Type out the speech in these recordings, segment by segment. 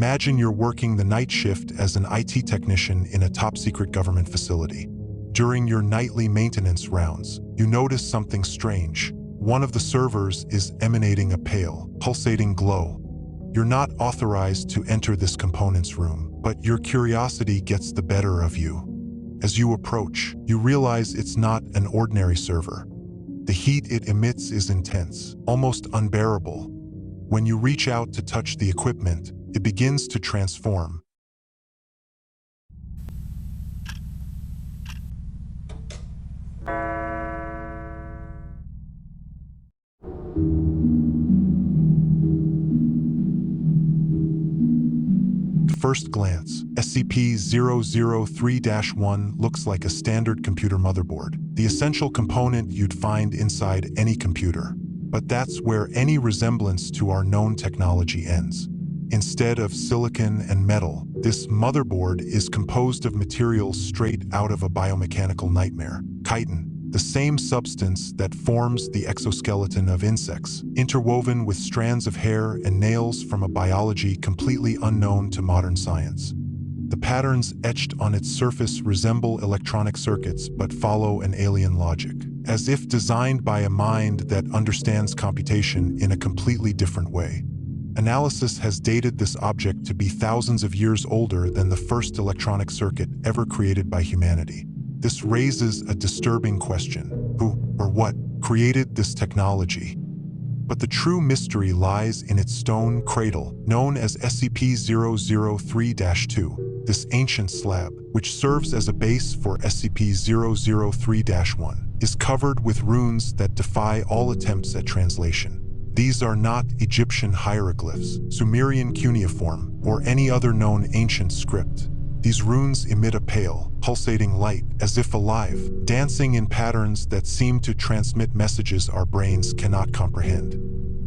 Imagine you're working the night shift as an IT technician in a top-secret government facility. During your nightly maintenance rounds, you notice something strange. One of the servers is emanating a pale, pulsating glow. You're not authorized to enter this component's room, but your curiosity gets the better of you. As you approach, you realize it's not an ordinary server. The heat it emits is intense, almost unbearable. When you reach out to touch the equipment, it begins to transform. At first glance, SCP-003-1 looks like a standard computer motherboard, the essential component you'd find inside any computer. But that's where any resemblance to our known technology ends. Instead of silicon and metal, this motherboard is composed of materials straight out of a biomechanical nightmare, chitin, the same substance that forms the exoskeleton of insects, interwoven with strands of hair and nails from a biology completely unknown to modern science. The patterns etched on its surface resemble electronic circuits but follow an alien logic, as if designed by a mind that understands computation in a completely different way. Analysis has dated this object to be thousands of years older than the first electronic circuit ever created by humanity. This raises a disturbing question: who or what created this technology? But the true mystery lies in its stone cradle, known as SCP-003-2. This ancient slab, which serves as a base for SCP-003-1, is covered with runes that defy all attempts at translation. These are not Egyptian hieroglyphs, Sumerian cuneiform, or any other known ancient script. These runes emit a pale, pulsating light, as if alive, dancing in patterns that seem to transmit messages our brains cannot comprehend.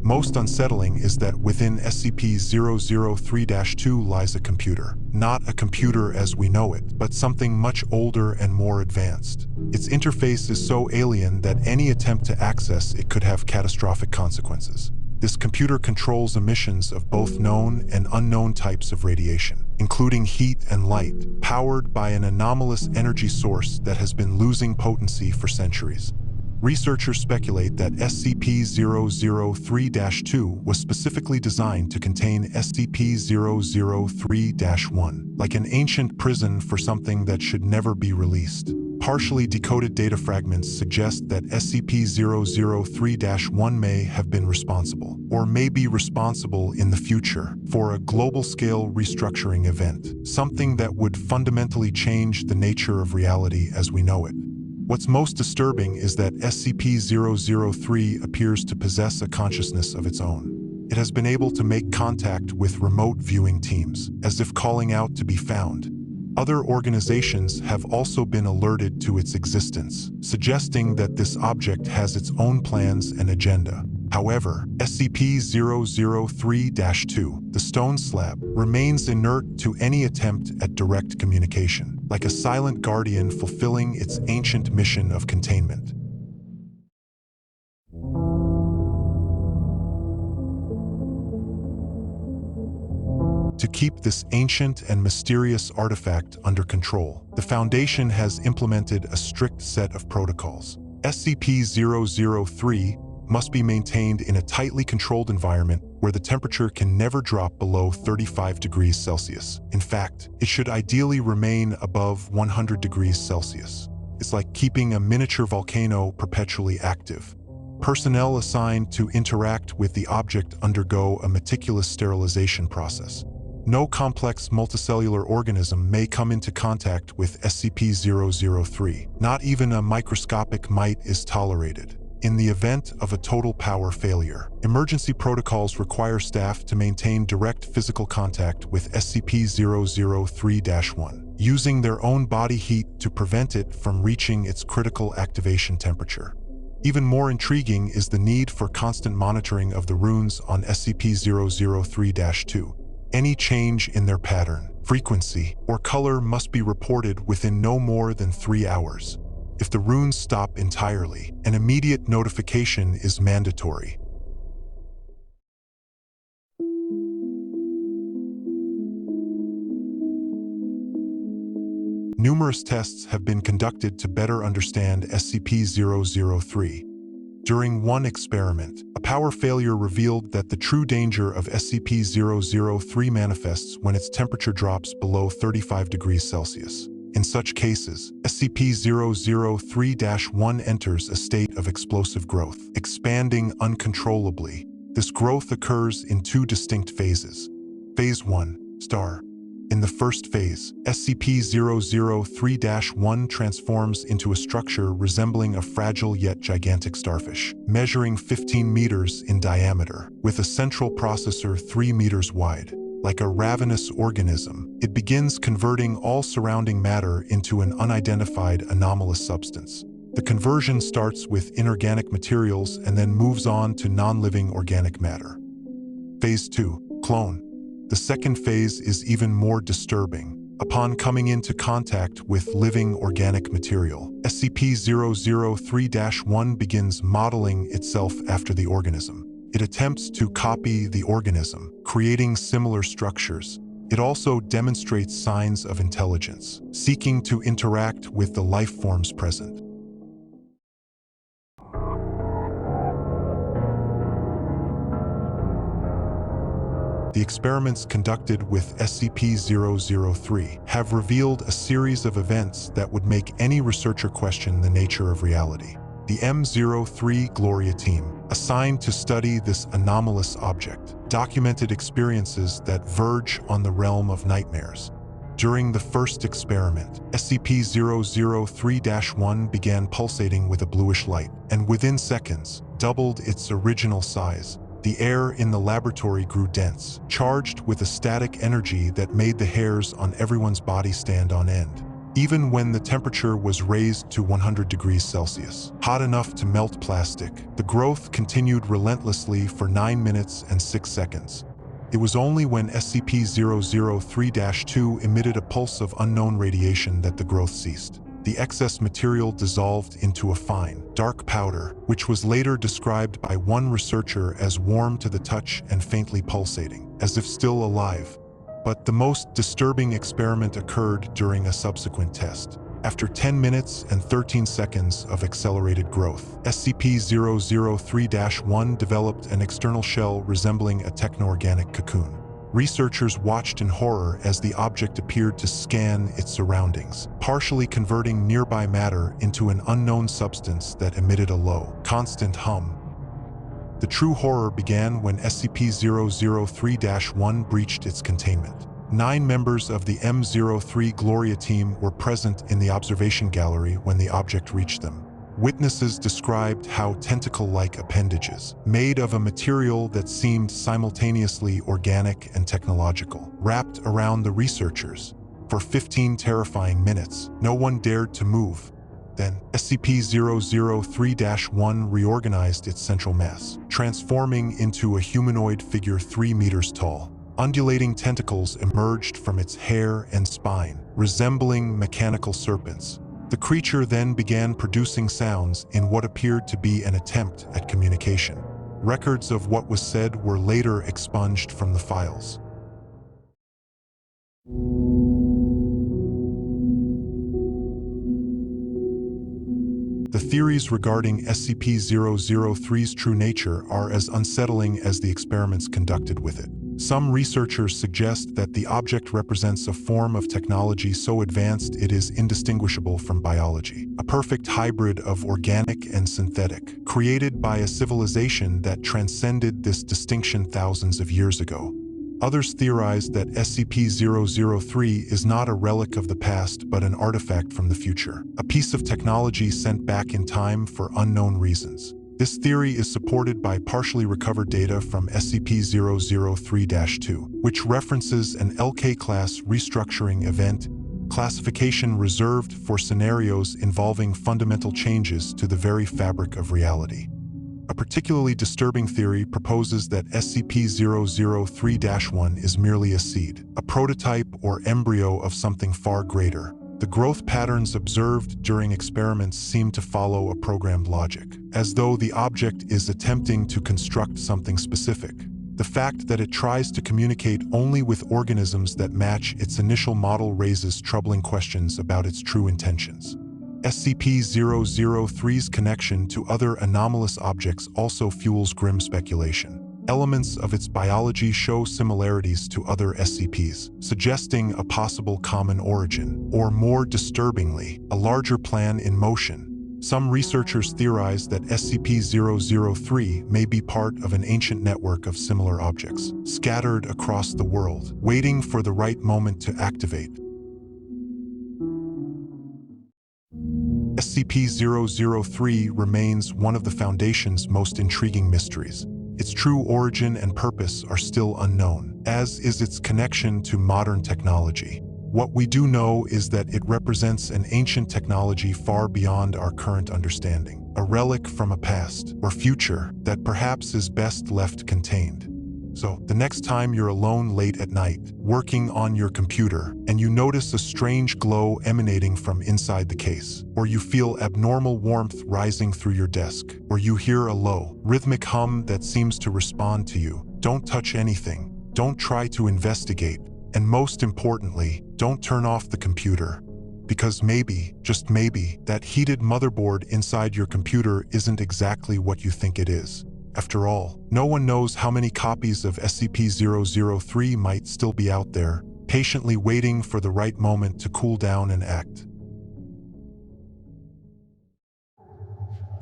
Most unsettling is that within SCP-003-2 lies a computer. Not a computer as we know it, but something much older and more advanced. Its interface is so alien that any attempt to access it could have catastrophic consequences. This computer controls emissions of both known and unknown types of radiation, including heat and light, powered by an anomalous energy source that has been losing potency for centuries. Researchers speculate that SCP-003-2 was specifically designed to contain SCP-003-1, like an ancient prison for something that should never be released. Partially decoded data fragments suggest that SCP-003-1 may have been responsible, or may be responsible in the future, for a global-scale restructuring event, something that would fundamentally change the nature of reality as we know it. What's most disturbing is that SCP-003 appears to possess a consciousness of its own. It has been able to make contact with remote viewing teams, as if calling out to be found. Other organizations have also been alerted to its existence, suggesting that this object has its own plans and agenda. However, SCP-003-2, the stone slab, remains inert to any attempt at direct communication, like a silent guardian fulfilling its ancient mission of containment. To keep this ancient and mysterious artifact under control, the Foundation has implemented a strict set of protocols. SCP-003 must be maintained in a tightly controlled environment where the temperature can never drop below 35 degrees Celsius. In fact, it should ideally remain above 100 degrees Celsius. It's like keeping a miniature volcano perpetually active. Personnel assigned to interact with the object undergo a meticulous sterilization process. No complex multicellular organism may come into contact with SCP-003. Not even a microscopic mite is tolerated. In the event of a total power failure, emergency protocols require staff to maintain direct physical contact with SCP-003-1, using their own body heat to prevent it from reaching its critical activation temperature. Even more intriguing is the need for constant monitoring of the runes on SCP-003-2. Any change in their pattern, frequency, or color must be reported within no more than 3 hours. If the runes stop entirely, an immediate notification is mandatory. Numerous tests have been conducted to better understand SCP-003. During one experiment, a power failure revealed that the true danger of SCP-003 manifests when its temperature drops below 35 degrees Celsius. In such cases, SCP-003-1 enters a state of explosive growth, expanding uncontrollably. This growth occurs in two distinct phases. Phase 1, star. In the first phase, SCP-003-1 transforms into a structure resembling a fragile yet gigantic starfish, measuring 15 meters in diameter, with a central processor 3 meters wide. Like a ravenous organism, it begins converting all surrounding matter into an unidentified anomalous substance. The conversion starts with inorganic materials and then moves on to non-living organic matter. Phase 2, clone. The second phase is even more disturbing. Upon coming into contact with living organic material, SCP-003-1 begins modeling itself after the organism. It attempts to copy the organism, creating similar structures. It also demonstrates signs of intelligence, seeking to interact with the life forms present. The experiments conducted with SCP-003 have revealed a series of events that would make any researcher question the nature of reality. The M03 Gloria team, assigned to study this anomalous object, documented experiences that verge on the realm of nightmares. During the first experiment, SCP-003-1 began pulsating with a bluish light, and within seconds, doubled its original size. The air in the laboratory grew dense, charged with a static energy that made the hairs on everyone's body stand on end. Even when the temperature was raised to 100 degrees Celsius, hot enough to melt plastic, the growth continued relentlessly for 9 minutes and 6 seconds. It was only when SCP-003-2 emitted a pulse of unknown radiation that the growth ceased. The excess material dissolved into a fine, dark powder, which was later described by one researcher as warm to the touch and faintly pulsating, as if still alive. But the most disturbing experiment occurred during a subsequent test. After 10 minutes and 13 seconds of accelerated growth, SCP-003-1 developed an external shell resembling a techno-organic cocoon. Researchers watched in horror as the object appeared to scan its surroundings, partially converting nearby matter into an unknown substance that emitted a low, constant hum. The true horror began when SCP-003-1 breached its containment. 9 members of the M03 Gloria team were present in the observation gallery when the object reached them. Witnesses described how tentacle-like appendages, made of a material that seemed simultaneously organic and technological, wrapped around the researchers. For 15 terrifying minutes, no one dared to move. Then, SCP-003-1 reorganized its central mass, transforming into a humanoid figure 3 meters tall. Undulating tentacles emerged from its hair and spine, resembling mechanical serpents. The creature then began producing sounds in what appeared to be an attempt at communication. Records of what was said were later expunged from the files. The theories regarding SCP-003's true nature are as unsettling as the experiments conducted with it. Some researchers suggest that the object represents a form of technology so advanced it is indistinguishable from biology, a perfect hybrid of organic and synthetic, created by a civilization that transcended this distinction thousands of years ago. Others theorize that SCP-003 is not a relic of the past but an artifact from the future, a piece of technology sent back in time for unknown reasons. This theory is supported by partially recovered data from SCP-003-2, which references an LK-class restructuring event, classification reserved for scenarios involving fundamental changes to the very fabric of reality. A particularly disturbing theory proposes that SCP-003-1 is merely a seed, a prototype or embryo of something far greater. The growth patterns observed during experiments seem to follow a programmed logic, as though the object is attempting to construct something specific. The fact that it tries to communicate only with organisms that match its initial model raises troubling questions about its true intentions. SCP-003's connection to other anomalous objects also fuels grim speculation. Elements of its biology show similarities to other SCPs, suggesting a possible common origin, or more disturbingly, a larger plan in motion. Some researchers theorize that SCP-003 may be part of an ancient network of similar objects, scattered across the world, waiting for the right moment to activate. SCP-003 remains one of the Foundation's most intriguing mysteries. Its true origin and purpose are still unknown, as is its connection to modern technology. What we do know is that it represents an ancient technology far beyond our current understanding, a relic from a past or future that perhaps is best left contained. So, the next time you're alone late at night, working on your computer, and you notice a strange glow emanating from inside the case, or you feel abnormal warmth rising through your desk, or you hear a low, rhythmic hum that seems to respond to you, don't touch anything, don't try to investigate, and most importantly, don't turn off the computer. Because maybe, just maybe, that heated motherboard inside your computer isn't exactly what you think it is. After all, no one knows how many copies of SCP-003 might still be out there, patiently waiting for the right moment to cool down and act.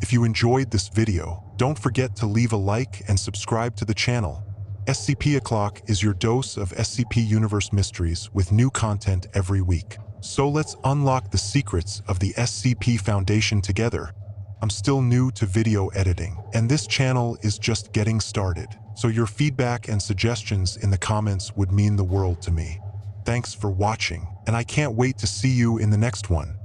If you enjoyed this video, don't forget to leave a like and subscribe to the channel. SCP O'CLOCK is your dose of SCP Universe mysteries with new content every week. So let's unlock the secrets of the SCP Foundation together. I'm still new to video editing, and this channel is just getting started, so your feedback and suggestions in the comments would mean the world to me. Thanks for watching, and I can't wait to see you in the next one.